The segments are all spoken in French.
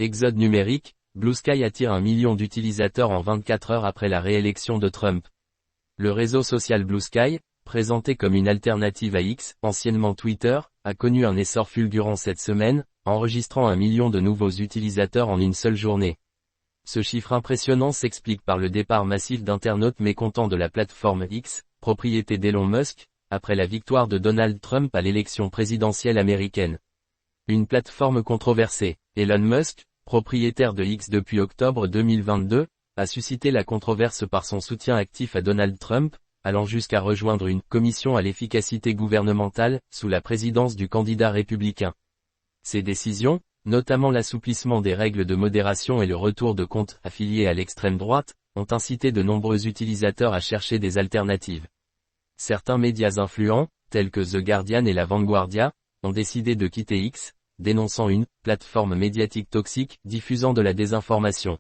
Exode numérique, Blue Sky attire 1 million d'utilisateurs en 24 heures après la réélection de Trump. Le réseau social Blue Sky, présenté comme une alternative à X, anciennement Twitter, a connu un essor fulgurant cette semaine, enregistrant 1 million de nouveaux utilisateurs en une seule journée. Ce chiffre impressionnant s'explique par le départ massif d'internautes mécontents de la plateforme X, propriété d'Elon Musk, après la victoire de Donald Trump à l'élection présidentielle américaine. Une plateforme controversée. Elon Musk, propriétaire de X depuis octobre 2022, a suscité la controverse par son soutien actif à Donald Trump, allant jusqu'à rejoindre une commission à l'efficacité gouvernementale, sous la présidence du candidat républicain. Ces décisions, notamment l'assouplissement des règles de modération et le retour de comptes affiliés à l'extrême droite, ont incité de nombreux utilisateurs à chercher des alternatives. Certains médias influents, tels que The Guardian et La Vanguardia, ont décidé de quitter X, dénonçant une plateforme médiatique toxique diffusant de la désinformation.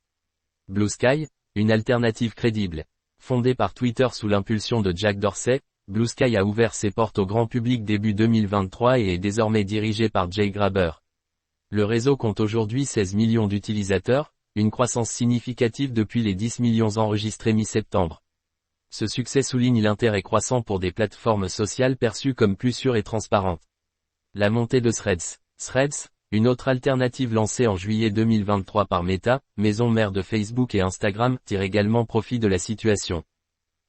Blue Sky, une alternative crédible. Fondée par Twitter sous l'impulsion de Jack Dorsey, Blue Sky a ouvert ses portes au grand public début 2023 et est désormais dirigé par Jay Graber. Le réseau compte aujourd'hui 16 millions d'utilisateurs, une croissance significative depuis les 10 millions enregistrés mi-septembre. Ce succès souligne l'intérêt croissant pour des plateformes sociales perçues comme plus sûres et transparentes. La montée de Threads. Threads, une autre alternative lancée en juillet 2023 par Meta, maison mère de Facebook et Instagram, tire également profit de la situation.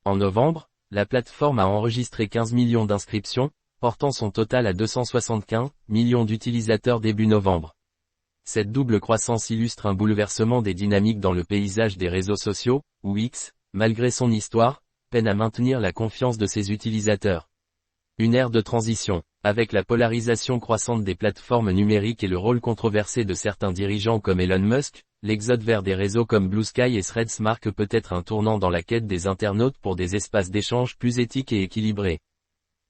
En novembre, la plateforme a enregistré 15 millions d'inscriptions, portant son total à 275 millions d'utilisateurs début novembre. Cette double croissance illustre un bouleversement des dynamiques dans le paysage des réseaux sociaux, où X, malgré son histoire, peine à maintenir la confiance de ses utilisateurs. Une ère de transition. Avec la polarisation croissante des plateformes numériques et le rôle controversé de certains dirigeants comme Elon Musk, l'exode vers des réseaux comme Blue Sky et Threads marque peut-être un tournant dans la quête des internautes pour des espaces d'échange plus éthiques et équilibrés.